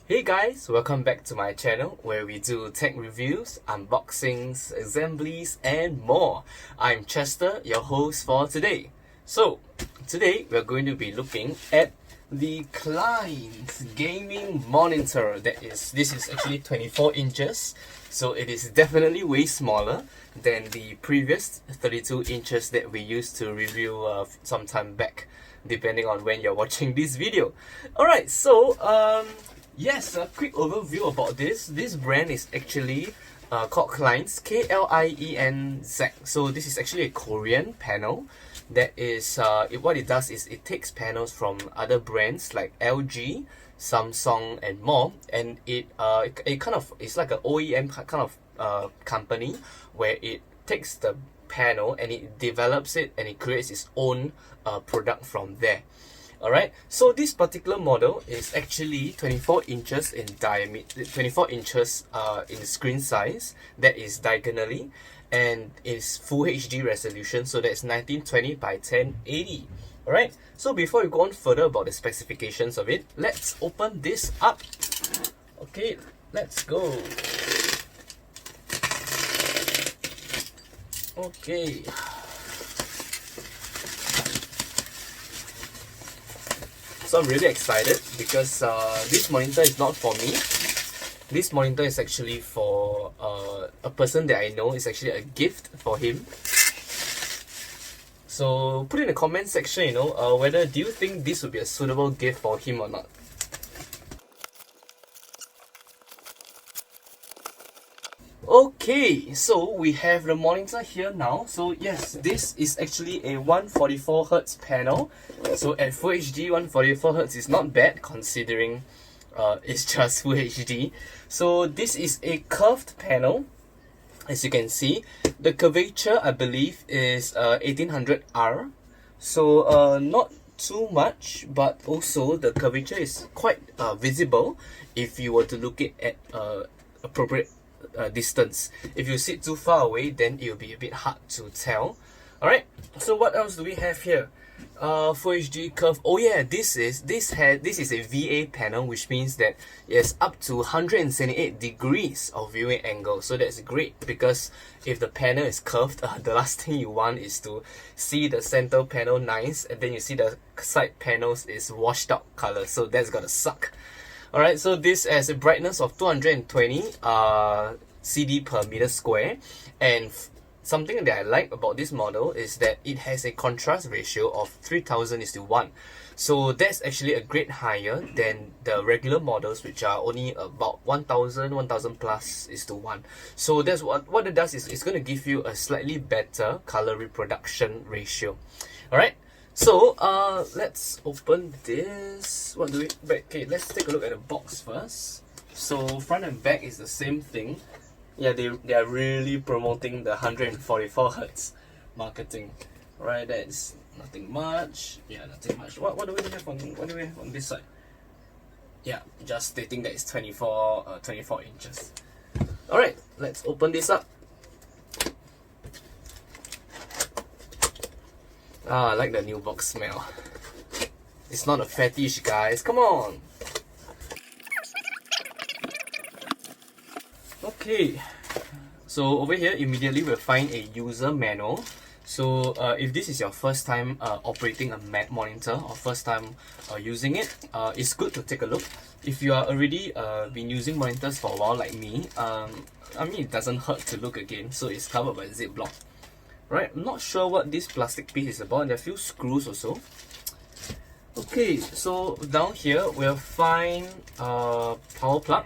Hey guys, welcome back to my channel where we do tech reviews, unboxings, assemblies and more. I'm Chester, your host for today. So, today we're going to be looking at the KLEINZ gaming monitor. This is actually 24 inches, so it is definitely way smaller than the previous 32 inches that we used to review some time back, depending on when you're watching this video. Alright, so yes, a quick overview about this. This brand is actually called KLEINZ, KLEINZ. So this is actually a Korean panel. That is, what it does is it takes panels from other brands like LG, Samsung, and more, and it kind of it's like an OEM kind of company where it takes the panel and it develops it and it creates its own product from there. Alright, so this particular model is actually 24 inches in diameter, 24 inches in screen size, that is diagonally, and is full HD resolution, so that's 1920 by 1080. Alright, so before we go on further about the specifications of it, let's open this up. Okay, let's go. Okay. So I'm really excited because this monitor is not for me. This monitor is actually for a person that I know. It's actually a gift for him. So put in the comment section, whether do you think this would be a suitable gift for him or not. Okay, so we have the monitor here now. So yes, this is actually a 144Hz panel. So at Full HD, 144Hz is not bad considering it's just Full HD. So this is a curved panel. As you can see, the curvature I believe is 1800R. So not too much, but also the curvature is quite visible if you were to look it at appropriate distance. If you sit too far away, then it will be a bit hard to tell. Alright, so what else do we have here? Full HD curve. Oh yeah, this is a VA panel, which means that it's up to 178 degrees of viewing angle. So that's great because if the panel is curved, the last thing you want is to see the center panel nice and then you see the side panels is washed out color. So that's gonna suck. Alright, so this has a brightness of 220 CD per meter square, and something that I like about this model is that it has a contrast ratio of 3000:1. So that's actually a grade higher than the regular models, which are only about 1000 plus is to 1. So that's what it does is it's going to give you a slightly better color reproduction ratio. Alright, so let's open this. What do we okay, let's take a look at the box first. So front and back is the same thing. Yeah, they are really promoting the 144Hz marketing. Right, that's nothing much. Yeah, nothing much. What do we have on this side? Yeah, just stating that it's 24 inches. Alright, let's open this up. I like the new box smell. It's not a fetish, guys. Come on. Okay, so over here immediately we'll find a user manual. So if this is your first time operating a Mac monitor or first time using it, it's good to take a look. If you are already been using monitors for a while like me, I mean it doesn't hurt to look again. So it's covered by Ziploc. Right, I'm not sure what this plastic piece is about. There are a few screws also. Okay, so down here we'll find power plug.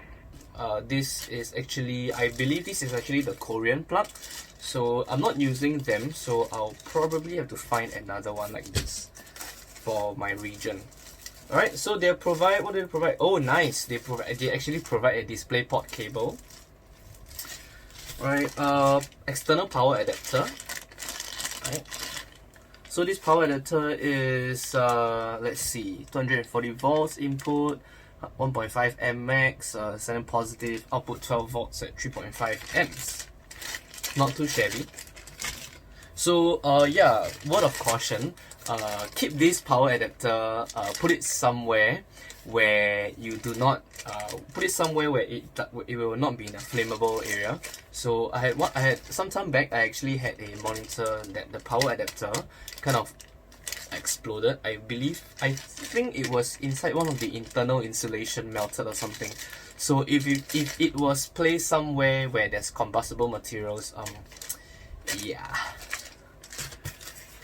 This is actually, I believe this is actually the Korean plug. So I'm not using them, so I'll probably have to find another one like this for my region. Alright, so they provide, what do they provide? Oh nice, they actually provide a DisplayPort cable. Right, external power adapter. Right. So this power adapter is, let's see, 240 volts input, 1.5 amp max, 7 positive, output 12 volts at 3.5 amps. Not too shabby. So yeah, word of caution, keep this power adapter, put it somewhere where you do not put it somewhere where it will not be in a flammable area. So I had some time back, I actually had a monitor that the power adapter kind of exploded. I think it was inside one of the internal insulation melted or something. So if it was placed somewhere where there's combustible materials, yeah.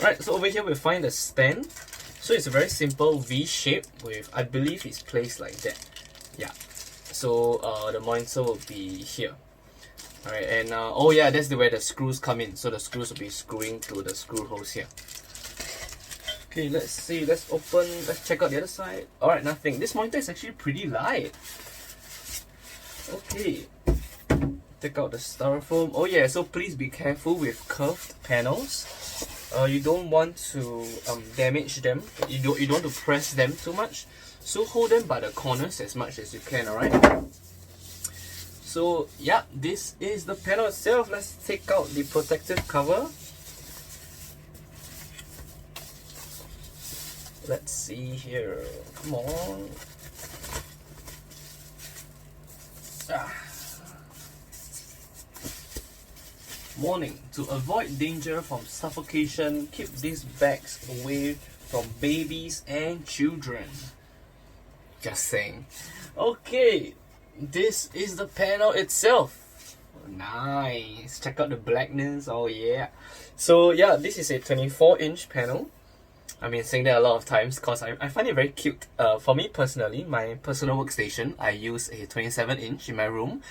Right, so over here we find the stand. So it's a very simple V shape with, I believe it's placed like that. Yeah. So the monitor will be here. Alright, and oh yeah, that's where the screws come in. So the screws will be screwing to the screw holes here. Okay, let's see, let's check out the other side. Alright, nothing. This monitor is actually pretty light. Okay, take out the styrofoam. Oh yeah, so please be careful with curved panels. You don't want to damage them. You don't want to press them too much. So hold them by the corners as much as you can, alright? So yeah, this is the panel itself. Let's take out the protective cover. Let's see here. Come on. Warning, to avoid danger from suffocation, keep these bags away from babies and children. Just saying. Okay, this is the panel itself. Nice. Check out the blackness. Oh yeah. So yeah, this is a 24-inch panel. I've been saying that a lot of times because I find it very cute. For me personally, my personal workstation, I use a 27-inch in my room.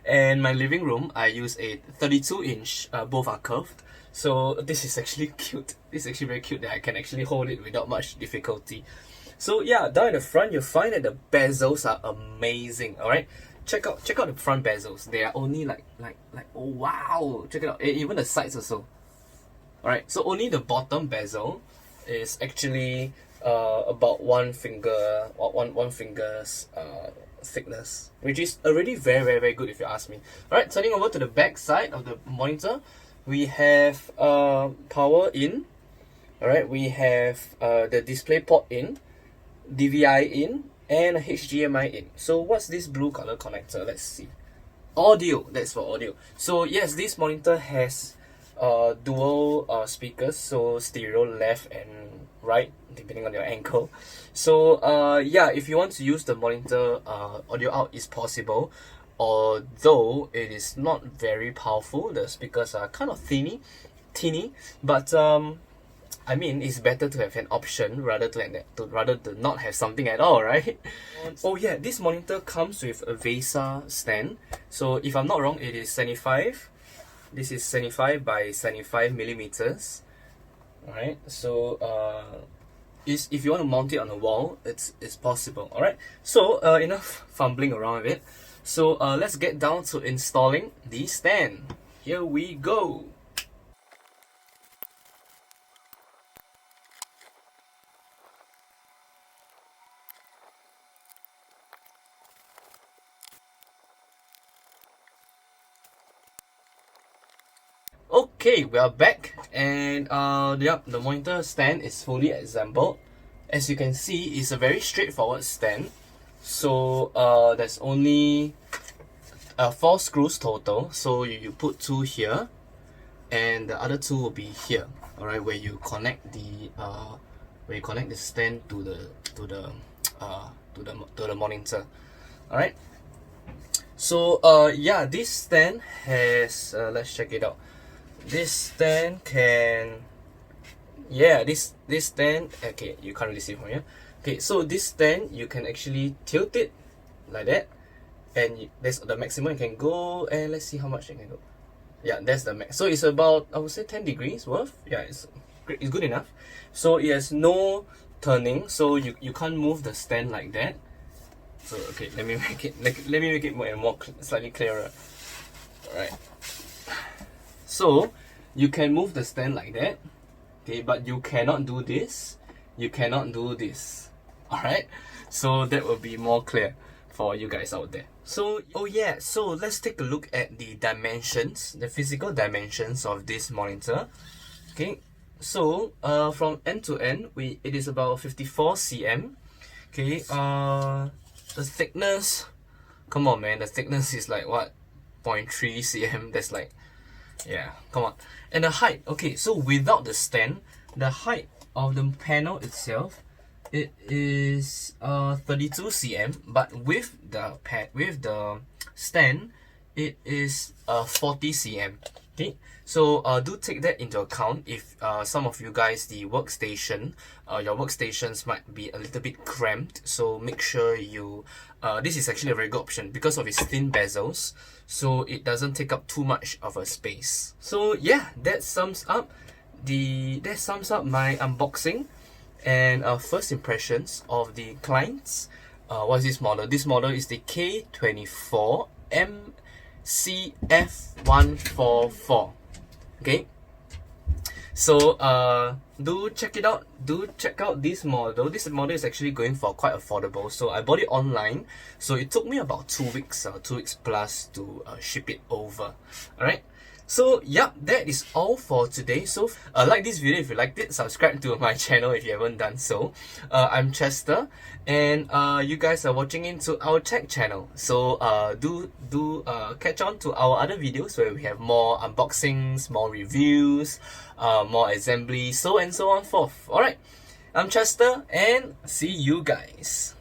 And my living room, I use a 32-inch. Both are curved. So this is actually cute. This is actually very cute that I can actually hold it without much difficulty. So yeah, down in the front, you'll find that the bezels are amazing. Alright, check out the front bezels. They are only like oh wow, check it out. Even the sides also. Alright, so only the bottom bezel is actually about one finger's thickness, which is already very good if you ask me. Alright, turning over to the back side of the monitor, we have power in. Alright, we have the display port in, DVI in, and a HDMI in. So what's this blue color connector? Let's see. Audio, that's for audio. So yes, this monitor has dual speakers, so stereo left and right depending on your ankle. So yeah, if you want to use the monitor, audio out is possible, although it is not very powerful. The speakers are kind of teeny, but I mean, it's better to have an option rather than not have something at all, right? Oh yeah, this monitor comes with a VESA stand. So if I'm not wrong, it is 75. This is 75 by 75 millimeters. Alright, so if you want to mount it on the wall, it's possible. Alright, so enough fumbling around with it. So let's get down to installing the stand. Here we go. Okay, we are back, and yep, the monitor stand is fully assembled. As you can see, it's a very straightforward stand. So there's only 4 screws total. So you put 2 here, and the other 2 will be here. All right, where you connect the stand to the monitor. All right. So yeah, this stand has let's check it out. This stand can, yeah, this stand, okay, you can't really see from here. Okay, so this stand, you can actually tilt it like that, and that's the maximum you can go. And let's see how much you can go. Yeah, that's the max. So it's about, I would say, 10 degrees worth. Yeah, it's good enough. So it has no turning, so you can't move the stand like that. So okay, let me make it more slightly clearer. All right. So you can move the stand like that, okay, but you cannot do this. You cannot do this. Alright? So that will be more clear for you guys out there. So oh yeah, so let's take a look at the dimensions, the physical dimensions of this monitor. Okay, so from end to end, it is about 54 cm. Okay, the thickness, come on man, the thickness is like what, 0.3 cm. That's like, yeah, come on. And the height, okay, so without the stand, the height of the panel itself, it is 32 cm, but with the stand, it is 40 cm. Okay, so do take that into account if some of you guys, the workstation, your workstations might be a little bit cramped. So make sure you, this is actually a very good option because of its thin bezels, so it doesn't take up too much of a space. So yeah, that sums up my unboxing and first impressions of the KLEINZ. What is this model? This model is the K24MCF144. Okay, so do check it out. Do check out this model. This model is actually going for quite affordable. So I bought it online. So it took me about 2 weeks, 2 weeks plus to ship it over. Alright. So yeah, that is all for today. So like this video if you liked it, subscribe to my channel if you haven't done so. I'm Chester, and you guys are watching into our tech channel. So do catch on to our other videos where we have more unboxings, more reviews, more assembly, so and so on forth. Alright, I'm Chester, and see you guys.